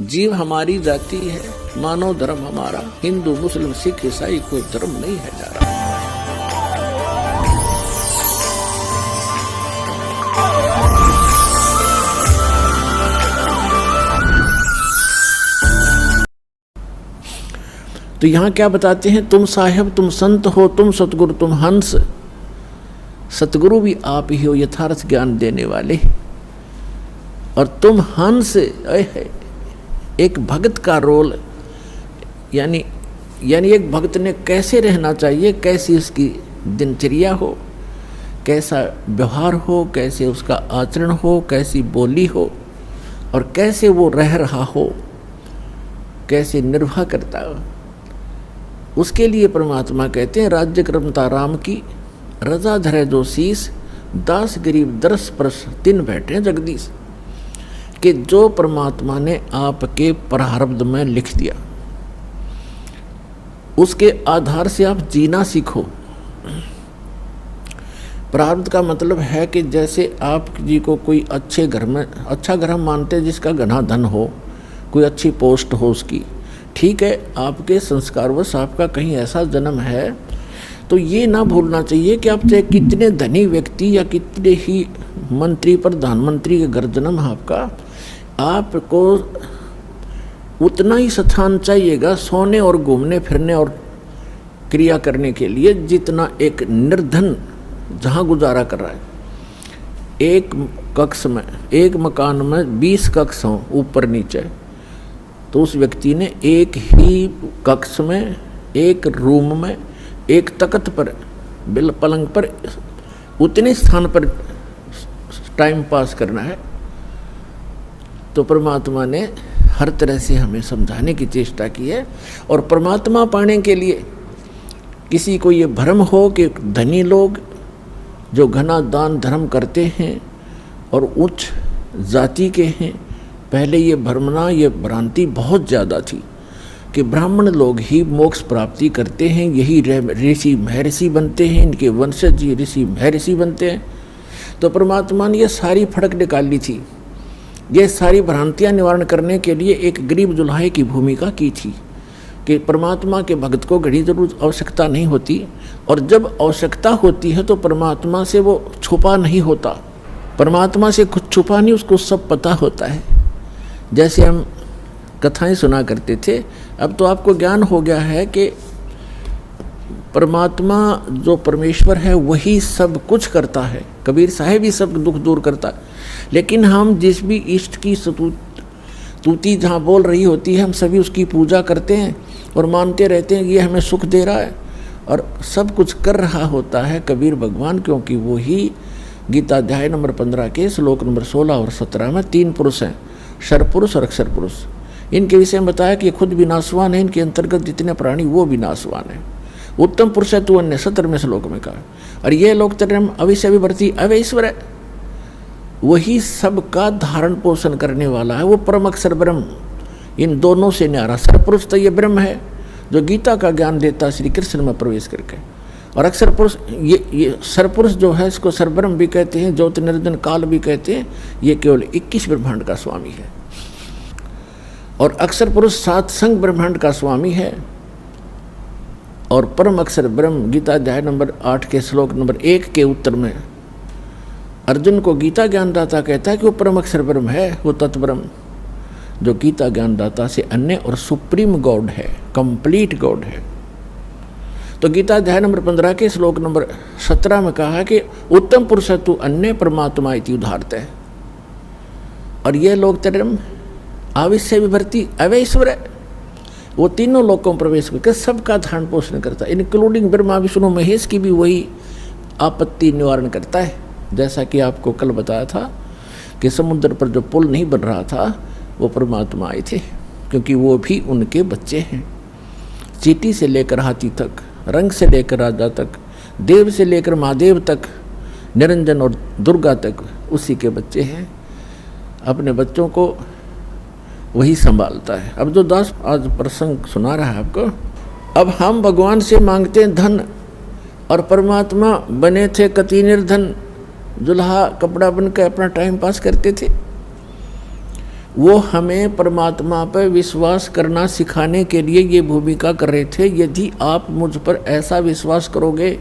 जीव हमारी जाति है, मानव धर्म हमारा, हिंदू मुस्लिम सिख ईसाई कोई धर्म नहीं है जा रहा। तो यहां क्या बताते हैं, तुम साहेब तुम संत हो, तुम सतगुरु तुम हंस। सतगुरु भी आप ही हो, यथार्थ ज्ञान देने वाले, और तुम हंस। एक भक्त का रोल यानी एक भक्त ने कैसे रहना चाहिए, कैसी उसकी दिनचर्या हो, कैसा व्यवहार हो, कैसे उसका आचरण हो, कैसी बोली हो, और कैसे वो रह रहा हो, कैसे निर्वाह करता हो, उसके लिए परमात्मा कहते हैं राज्य क्रमता राम की, रजा धरे जो शीस, दास गरीब दरस परस तिन बैठे जगदीश। कि जो परमात्मा ने आपके प्रारब्ध में लिख दिया उसके आधार से आप जीना सीखो। प्रारब्ध का मतलब है कि जैसे आप जी को कोई अच्छे घर में, अच्छा घर हम मानते हैं जिसका घना धन हो, कोई अच्छी पोस्ट हो उसकी, ठीक है, आपके संस्कारवश आपका कहीं ऐसा जन्म है, तो ये ना भूलना चाहिए कि आप चाहे कितने धनी व्यक्ति या कितने ही मंत्री प्रधानमंत्री के घर जन्म है आपको उतना ही स्थान चाहिएगा सोने और घूमने फिरने और क्रिया करने के लिए जितना एक निर्धन जहाँ गुजारा कर रहा है। एक कक्ष में, एक मकान में 20 कक्ष हों ऊपर नीचे, तो उस व्यक्ति ने एक ही कक्ष में, एक रूम में, एक तख्त पर, पलंग पर, उतने स्थान पर टाइम पास करना है। तो परमात्मा ने हर तरह से हमें समझाने की चेष्टा की है। और परमात्मा पाने के लिए किसी को ये भ्रम हो कि धनी लोग जो घना दान धर्म करते हैं और उच्च जाति के हैं, पहले ये भ्रमना, ये भ्रांति बहुत ज़्यादा थी कि ब्राह्मण लोग ही मोक्ष प्राप्ति करते हैं, यही ऋषि महर्षि बनते हैं, इनके वंशज ही ऋषि महर्षि बनते हैं। तो परमात्मा ने ये सारी फड़क निकाली थी, ये सारी भ्रांतियां निवारण करने के लिए एक गरीब जुल्हाई की भूमिका की थी कि परमात्मा के भक्त को घड़ी जरूर आवश्यकता नहीं होती, और जब आवश्यकता होती है तो परमात्मा से वो छुपा नहीं होता। परमात्मा से कुछ छुपा नहीं, उसको सब पता होता है। जैसे हम कथाएं सुना करते थे, अब तो आपको ज्ञान हो गया है कि परमात्मा जो परमेश्वर है वही सब कुछ करता है। कबीर साहब ही सब दुख दूर करता है, लेकिन हम जिस भी इष्ट की स्तुति जहाँ बोल रही होती है, हम सभी उसकी पूजा करते हैं और मानते रहते हैं कि ये हमें सुख दे रहा है, और सब कुछ कर रहा होता है कबीर भगवान, क्योंकि वो ही गीता अध्याय नंबर 15 के श्लोक नंबर 16 और 17 में 3 पुरुष हैं, शरपुरुष और अक्षर पुरुष। इनके विषय में बताया कि ये खुद विनाशवान है, इनके अंतर्गत जितने प्राणी वो विनाशवान है। उत्तम पुरुष है तू अन्य 17वें श्लोक में कहा। और ये लोग तरम अविश्य विवर्ती अवैश्वर है, वही सबका धारण पोषण करने वाला है, वो परम अक्षर ब्रह्म। इन दोनों से न्यारा सरपुरुष तो ये ब्रह्म है जो गीता का ज्ञान देता श्री कृष्ण में प्रवेश करके, और अक्षर पुरुष ये सरपुरुष जो है, इसको सरब्रह्म भी कहते हैं, ज्योति निरंजन काल भी कहते हैं, ये केवल 21 ब्रह्मांड का स्वामी है। और अक्षर पुरुष 7 संग ब्रह्मांड का स्वामी है। और परम अक्षर ब्रह्म गीता अध्याय नंबर 8 के श्लोक नंबर 1 के उत्तर में अर्जुन को गीता ज्ञानदाता कहता है कि वो परम अक्षर ब्रह्म है, वो तत्ब्रह्म जो गीता ज्ञानदाता से अन्य और सुप्रीम गॉड है, कंप्लीट गॉड है। तो गीता अध्याय नंबर 15 के श्लोक नंबर 17 में कहा कि उत्तम पुरुष तु अन्य परमात्मा इति उदाहरत है। और ये लोग तरम आविश्य विभर्ती अवैश्वर है, वो तीनों लोगों में प्रवेश करके सबका धारण पोषण करता है, इंक्लूडिंग ब्रह्मा विष्णु महेश की भी वही आपत्ति निवारण करता है। जैसा कि आपको कल बताया था कि समुद्र पर जो पुल नहीं बन रहा था वो परमात्मा आए थे, क्योंकि वो भी उनके बच्चे हैं। चींटी से लेकर हाथी तक, रंग से लेकर राजा तक, देव से लेकर महादेव तक, निरंजन और दुर्गा तक उसी के बच्चे हैं। अपने बच्चों को वही संभालता है। अब जो दास आज प्रसंग सुना रहा है आपको, अब हम भगवान से मांगते हैं धन, और परमात्मा बने थे कति निर्धन, जुल्हा कपड़ा बन के अपना टाइम पास करते थे। वो हमें परमात्मा पर विश्वास करना सिखाने के लिए ये भूमिका कर रहे थे। यदि आप मुझ पर ऐसा विश्वास करोगे,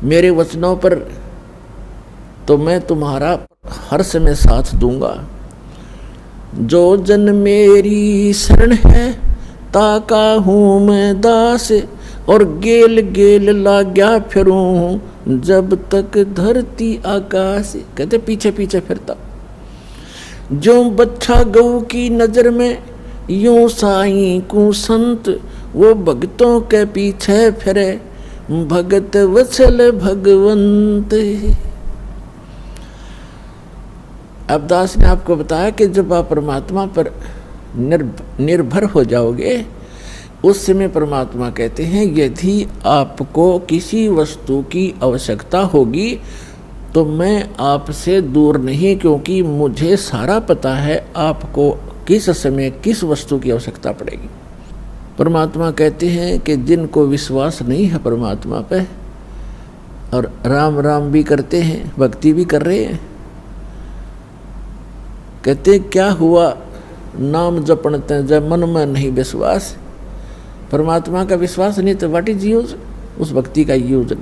मेरे वचनों पर, तो मैं तुम्हारा हर समय साथ दूंगा। जो जन मेरी शरण है, ताका हूँ मैं दास, और गेल गेल लाग्या फिरूं, जब तक धरती आकाश। कहते पीछे पीछे फिरता, जो बच्चा गऊ की नजर में, यूं साईं को संत, वो भक्तों के पीछे फिरे, भगत वत्सल भगवंत। अब दास ने आपको बताया कि जब आप परमात्मा पर निर्भर हो जाओगे, उस समय परमात्मा कहते हैं यदि आपको किसी वस्तु की आवश्यकता होगी तो मैं आपसे दूर नहीं, क्योंकि मुझे सारा पता है आपको किस समय किस वस्तु की आवश्यकता पड़ेगी। परमात्मा कहते हैं कि जिनको विश्वास नहीं है परमात्मा पे, और राम राम भी करते हैं, भक्ति भी कर रहे हैं, कहते क्या हुआ नाम जपणते जब मन में नहीं विश्वास। परमात्मा का विश्वास नहीं तो व्हाट इज यूज, उस भक्ति का यूज नहीं।